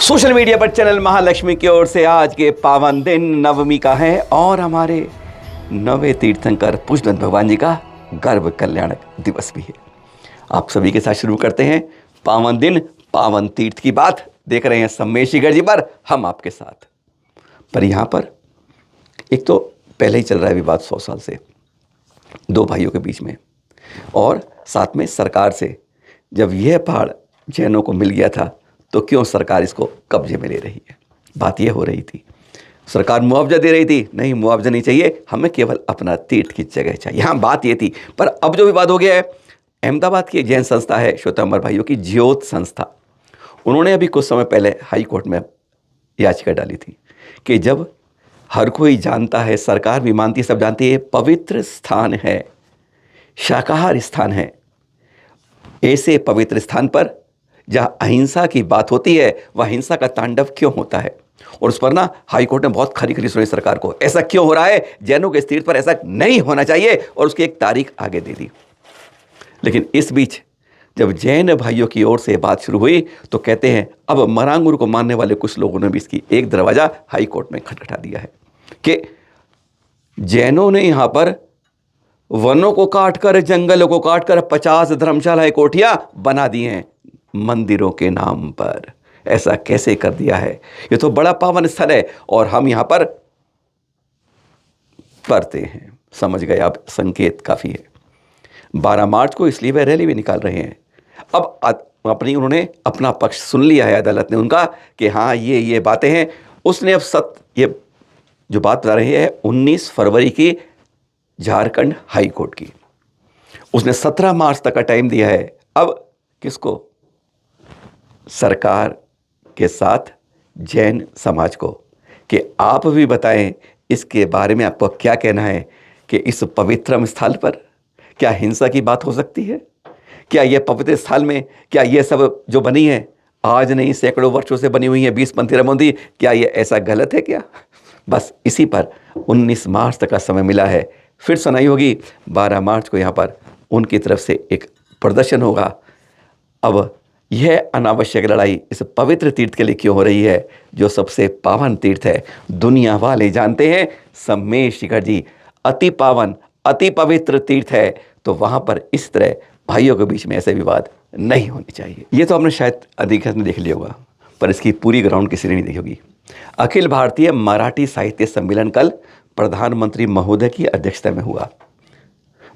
Social media पर channel Mahalakshmi की ओर से आज के पावन दिन नवमी का है और हमारे नवे तीर्थंकर पूजनंद भगवान जी का गर्भ कल्याणक दिवस भी है। आप सभी के साथ शुरू करते हैं पावन दिन पावन तीर्थ की बात। देख रहे हैं सम्मेशीगढ़ जी पर हम आपके साथ। पर यहाँ पर एक तो पहले ही चल रहा है विवाद 100 साल से दो भाइयों के बीच में, और साथ में सरकार से जब यह पहाड़ जैनों को मिल गया था तो क्यों सरकार इसको कब्जे में ले रही है। बात यह हो रही थी, सरकार मुआवजा दे रही थी, नहीं मुआवजा नहीं चाहिए, हमें केवल अपना तीर्थ की जगह चाहिए। हाँ, बात ये थी। पर अब जो विवाद हो गया है, अहमदाबाद की एक जैन संस्था है श्वेतांबर भाइयों की ज्योत संस्था, उन्होंने अभी कुछ समय पहले हाई कोर्ट में याचिका डाली थी कि जब हर कोई जानता है, सरकार भी मानती है, सब जानती है, पवित्र स्थान है, शाकाहारी स्थान है, ऐसे पवित्र स्थान पर जहाँ अहिंसा की बात होती है वह हिंसा का तांडव क्यों होता है। और उस पर ना हाई कोर्ट ने बहुत खरी खरी सुनाई सरकार को, ऐसा क्यों हो रहा है, जैनों के इस तीर्थ पर ऐसा नहीं होना चाहिए, और उसकी एक तारीख आगे दे दी। लेकिन इस बीच जब जैन भाइयों की ओर से बात शुरू हुई तो कहते हैं अब मरांगुर को मानने वाले कुछ लोगों ने भी इसकी एक दरवाज़ा हाई कोर्ट में खटखटा दिया है कि जैनों ने यहाँ पर वनों को काटकर, जंगलों को काटकर 50 धर्मशालाएं, कोठियां बना दी हैं मंदिरों के नाम पर। ऐसा कैसे कर दिया है? ये तो बड़ा पावन स्थल है और हम यहां पर पढ़ते हैं। समझ गए आप, संकेत काफी है। 12 मार्च को इसलिए वह रैली भी निकाल रहे हैं। अब उन्होंने अपना पक्ष सुन लिया है, अदालत ने उनका कि हाँ ये बातें हैं। उसने अब ये जो बात बता रही है 19 फरवरी की झारखंड हाई कोर्ट की, उसने 17 मार्च तक का टाइम दिया है। अब किसको? सरकार के साथ जैन समाज को, कि आप भी बताएं इसके बारे में आपको क्या कहना है कि इस पवित्रम स्थल पर क्या हिंसा की बात हो सकती है? क्या यह पवित्र स्थल में क्या यह सब जो बनी है, आज नहीं सैकड़ों वर्षों से बनी हुई है 20 मंदिर मंदिर, क्या यह ऐसा गलत है क्या? बस इसी पर 19 मार्च तक का समय मिला है। फिर सुनाई होगी 12 मार्च को यहाँ पर उनकी तरफ से एक प्रदर्शन होगा। अब यह अनावश्यक लड़ाई इस पवित्र तीर्थ के लिए क्यों हो रही है, जो सबसे पावन तीर्थ है? दुनिया वाले जानते हैं सम्मेशीगढ़ जी अति पावन अति पवित्र तीर्थ है, तो वहाँ पर इस तरह भाइयों के बीच में ऐसे विवाद नहीं होने चाहिए। ये तो आपने शायद अधिकृत में देख लिया होगा, पर इसकी पूरी ग्राउंड किसी ने नहीं देखी होगी। अखिल भारतीय मराठी साहित्य सम्मेलन कल प्रधानमंत्री महोदय की अध्यक्षता में हुआ।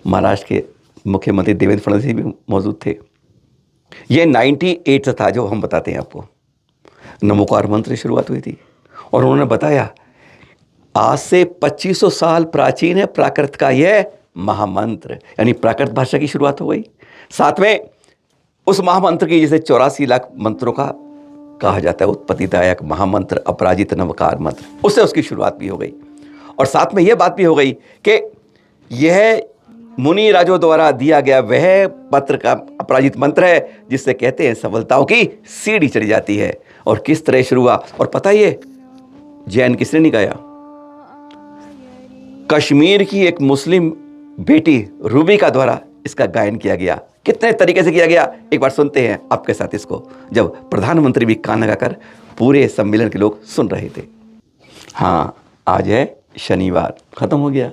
महाराष्ट्र के मुख्यमंत्री देवेंद्र फडणवीस भी मौजूद थे। ये 98 था जो हम बताते हैं आपको। नमोकार मंत्र की शुरुआत हुई थी और उन्होंने बताया आज से 2500 साल प्राचीन है प्राकृत का यह महामंत्र, यानी प्राकृत भाषा की शुरुआत हो गई। साथ में उस महामंत्र की, जिसे 84 लाख मंत्रों का कहा जाता है, उत्पत्तिदायक महामंत्र अपराजित नवकार मंत्र, उससे उसकी शुरुआत भी हो गई। और साथ में यह बात भी हो गई कि यह मुनि राजों द्वारा दिया गया वह पत्र का अपराजित मंत्र है जिससे कहते हैं सफलताओं की सीढ़ी चढ़ी जाती है। और किस तरह शुरू हुआ, और पता ये जैन किसने नहीं गाया? कश्मीर की एक मुस्लिम बेटी रूबिका द्वारा इसका गायन किया गया। कितने तरीके से किया गया, एक बार सुनते हैं आपके साथ इसको, जब प्रधानमंत्री भी कान लगाकर पूरे सम्मेलन के लोग सुन रहे थे। हाँ, आज है शनिवार, खत्म हो गया,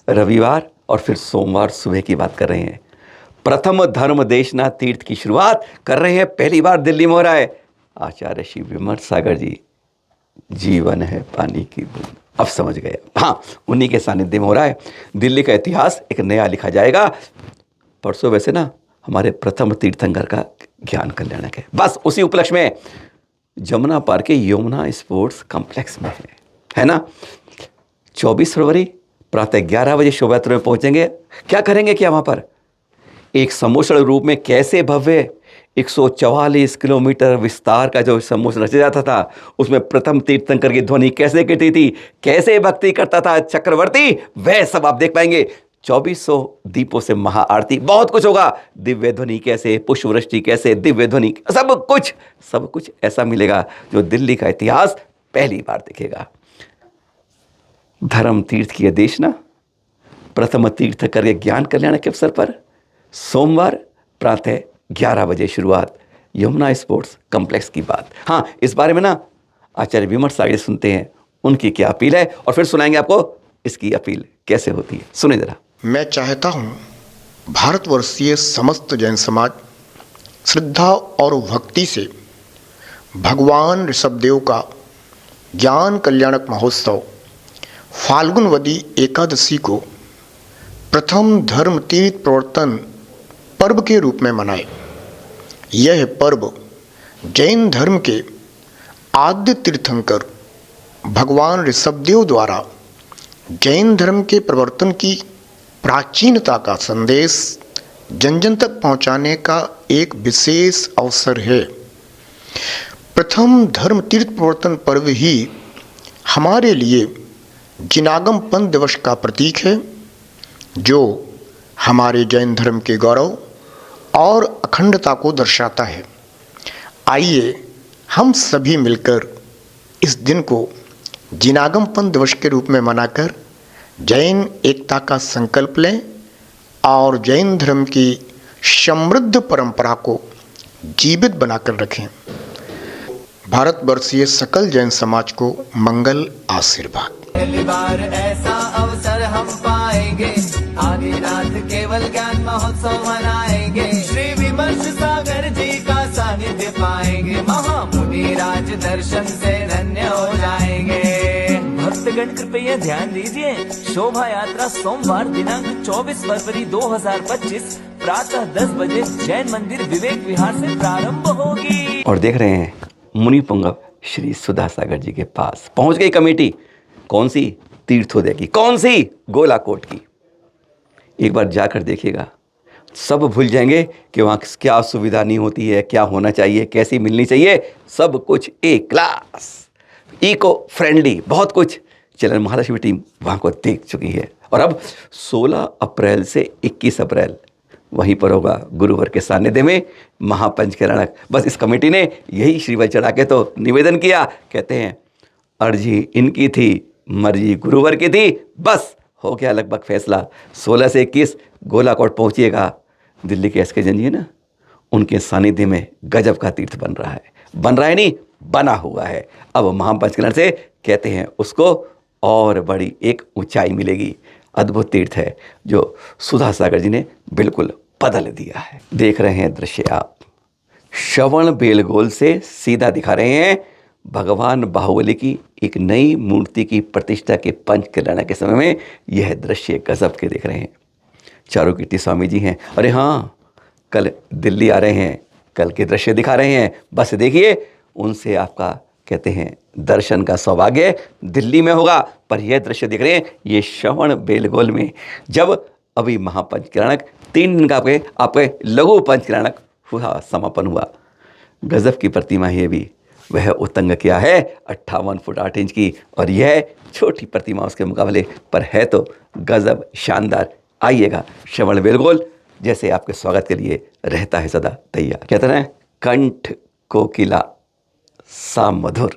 रविवार और फिर सोमवार सुबह की बात कर रहे हैं। प्रथम धर्म देशना तीर्थ की शुरुआत कर रहे हैं, पहली बार दिल्ली में हो रहा है। आचार्य श्री विमर्श सागर जी, जीवन है पानी की बूंद, अब समझ गए। हाँ, उन्हीं के सानिध्य में हो रहा है। दिल्ली का इतिहास एक नया लिखा जाएगा। परसों वैसे ना हमारे प्रथम तीर्थंकर का ज्ञान कल्याणक है, बस उसी उपलक्ष्य में जमुना पार्क के यमुना स्पोर्ट्स कॉम्प्लेक्स में है ना। 24 फरवरी प्रातः 11 बजे शोभा यात्रा में पहुंचेंगे। क्या करेंगे, क्या वहां पर एक समोषण रूप में कैसे भव्य 144 किलोमीटर विस्तार का जो समोषण रचा जाता था, उसमें प्रथम तीर्थंकर की ध्वनि कैसे गिरती थी, कैसे भक्ति करता था चक्रवर्ती, वह सब आप देख पाएंगे। 2400 दीपों से महाआरती, बहुत कुछ होगा। दिव्य ध्वनि कैसे, पुष्पवृष्टि कैसे, दिव्य ध्वनि, सब कुछ ऐसा मिलेगा जो दिल्ली का इतिहास पहली बार दिखेगा। धर्म तीर्थ की देशना प्रथम तीर्थ करके ज्ञान कल्याण के अवसर पर सोमवार प्रातः 11 बजे शुरुआत यमुना स्पोर्ट्स कॉम्प्लेक्स की बात। हाँ, इस बारे में ना आचार्य विमर्श सागर सुनते हैं, उनकी क्या अपील है, और फिर सुनाएंगे आपको इसकी अपील कैसे होती है। सुने जरा। मैं चाहता हूँ भारतवर्षीय समस्त जैन समाज श्रद्धा और भक्ति से भगवान ऋषभदेव का ज्ञान कल्याणक महोत्सव फाल्गुनवदी एकादशी को प्रथम धर्म तीर्थ प्रवर्तन पर्व के रूप में मनाए। यह पर्व जैन धर्म के आद्य तीर्थंकर भगवान ऋषभदेव द्वारा जैन धर्म के प्रवर्तन की प्राचीनता का संदेश जन जन तक पहुंचाने का एक विशेष अवसर है। प्रथम धर्म तीर्थ प्रवर्तन पर्व ही हमारे लिए जिनागम पंथ दिवस का प्रतीक है, जो हमारे जैन धर्म के गौरव और अखंडता को दर्शाता है। आइए हम सभी मिलकर इस दिन को जिनागम पंथ दिवस के रूप में मनाकर जैन एकता का संकल्प लें और जैन धर्म की समृद्ध परंपरा को जीवित बनाकर रखें। भारतवर्षीय सकल जैन समाज को मंगल आशीर्वाद। पहली बार ऐसा अवसर हम पाएंगे, आदिनाथ केवल ज्ञान महोत्सव मनाएंगे। श्री विमर्श सागर जी का सानिध्य पाएंगे, महामुनि राज दर्शन से धन्य हो जाएंगे। भक्तगण कृपया ध्यान दीजिए, शोभा यात्रा सोमवार दिनांक 24 फरवरी 2025 प्रातः 10 बजे जैन मंदिर विवेक विहार से प्रारंभ होगी। और देख रहे हैं मुनि पुंगव श्री सुधा सागर जी के पास पहुंच गई कमेटी। कौन सी? तीर्थोदय की। कौन सी? गोलाकोट की। एक बार जाकर देखिएगा, सब भूल जाएंगे कि वहाँ क्या सुविधा नहीं होती है, क्या होना चाहिए, कैसी मिलनी चाहिए। सब कुछ एक क्लास, इको फ्रेंडली, बहुत कुछ। चलन महालक्ष्मी टीम वहाँ को देख चुकी है। और अब 16 अप्रैल से 21 अप्रैल वहीं पर होगा गुरुवर के सानिध्य में महापंचकरणक। बस इस कमेटी ने यही श्रीवल चढ़ा के तो निवेदन किया, कहते हैं अर्जी इनकी थी, मर्जी गुरुवर की थी। बस हो गया लगभग फैसला। 16 से 21 गोलाकोट पहुंचिएगा। दिल्ली के एसके जैन जी है ना, उनके सानिध्य में गजब का तीर्थ बन रहा है। बन रहा है नहीं, बना हुआ है। अब महापंचकरण से कहते हैं उसको और बड़ी एक ऊंचाई मिलेगी। अद्भुत तीर्थ है जो सुधा सागर जी ने बिल्कुल बदल दिया है। देख रहे हैं दृश्य आप, श्रवण बेलगोल से सीधा दिखा रहे हैं भगवान बाहुबली की एक नई मूर्ति की प्रतिष्ठा के पंचकल्याण के समय में। यह दृश्य गजब के देख रहे हैं। चारू कीर्ति स्वामी जी हैं। अरे हाँ, कल दिल्ली आ रहे हैं, कल के दृश्य दिखा रहे हैं। बस देखिए, उनसे आपका कहते हैं दर्शन का सौभाग्य दिल्ली में होगा। पर यह दृश्य देख रहे हैं, ये श्रवण बेलगोल में जब अभी महापंचकरणक 3 दिन का आपके लघु पंचकरणक हुआ, समापन हुआ। गजब की प्रतिमा है। भी वह उतंग क्या है, 58 फुट 8 इंच की, और यह छोटी प्रतिमा उसके मुकाबले पर है तो गजब शानदार। आइएगा, श्रवण बेलगोल जैसे आपके स्वागत के लिए रहता है सदा तैयार। कहते हैं कंठ कोकिला सा मधुर,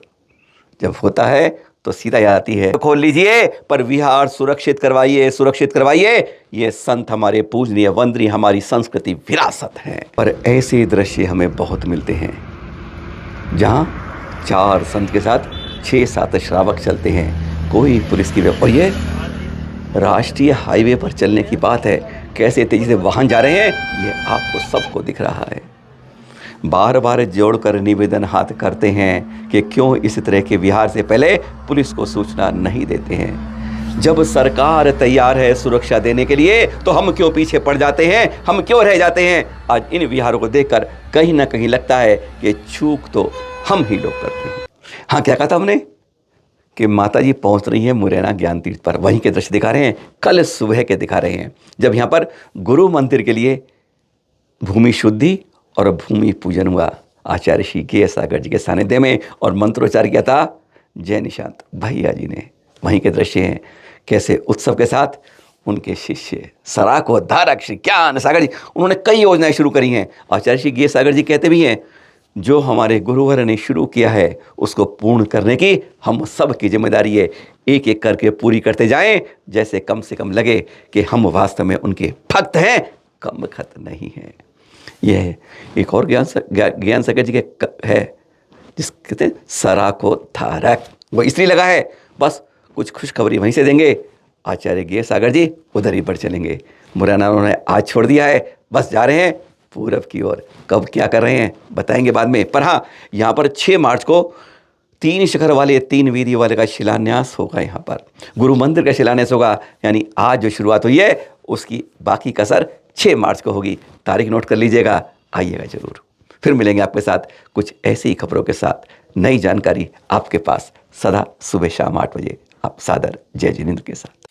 जब होता है तो सीधा याद आती है। खोल लीजिए, पर विहार सुरक्षित करवाइए, सुरक्षित करवाइए। ये संत हमारे पूजनीय वंदनीय हमारी संस्कृति विरासत है। पर ऐसे दृश्य हमें बहुत मिलते हैं जहाँ 4 संत के साथ 6-7 श्रावक चलते हैं, कोई पुलिस की और ये राष्ट्रीय हाईवे पर चलने की बात है। कैसे तेजी से वाहन जा रहे हैं, ये आपको सबको दिख रहा है। बार बार जोड़कर निवेदन हाथ करते हैं कि क्यों इस तरह के विहार से पहले पुलिस को सूचना नहीं देते हैं। जब सरकार तैयार है सुरक्षा देने के लिए तो हम क्यों पीछे पड़ जाते हैं, हम क्यों रह जाते हैं। आज इन विहारों को देखकर कहीं ना कहीं लगता है कि चूक तो हम ही लोग करते हैं। हाँ, क्या कहा था हमने कि माता जी पहुँच रही हैं मुरैना ज्ञान तीर्थ पर। वहीं के दृश्य दिखा रहे हैं, कल सुबह के दिखा रहे हैं, जब यहाँ पर गुरु मंदिर के लिए भूमि शुद्धि और भूमि पूजन हुआ आचार्य श्री के सागर जी के सानिध्य में, और मंत्रोच्चार किया था जय निशांत भैया जी ने। वहीं के दृश्य हैं कैसे उत्सव के साथ उनके शिष्य सराको धारक श्री ज्ञान सागर जी, उन्होंने कई योजनाएं शुरू करी हैं। आचार्य श्री गे सागर जी कहते भी हैं, जो हमारे गुरुवर ने शुरू किया है उसको पूर्ण करने की हम सब की जिम्मेदारी है। एक एक करके पूरी करते जाएं, जैसे कम से कम लगे कि हम वास्तव में उनके भक्त हैं, कम खत नहीं हैं। ये है। एक और ज्ञान सागर जी के है जिस कहते हैं सराको धारक, वो इसलिए लगा है बस कुछ खुशखबरी वहीं से देंगे। आचार्य ज्ञान सागर जी उधर ही बढ़ चलेंगे। मुरैना उन्होंने आज छोड़ दिया है, बस जा रहे हैं पूरब की ओर। कब क्या कर रहे हैं बताएंगे बाद में। पर हाँ, यहाँ पर 6 मार्च को 3 शिखर वाले 3 वीर्य वाले का शिलान्यास होगा। यहाँ पर गुरु मंदिर का शिलान्यास होगा, यानी आज जो शुरुआत हुई है उसकी बाकी कसर 6 मार्च को होगी। तारीख नोट कर लीजिएगा, आइएगा ज़रूर। फिर मिलेंगे आपके साथ कुछ ऐसी ही खबरों के साथ, नई जानकारी आपके पास सदा सुबह शाम 8 बजे। आप सादर जय जिनेंद्र के साथ।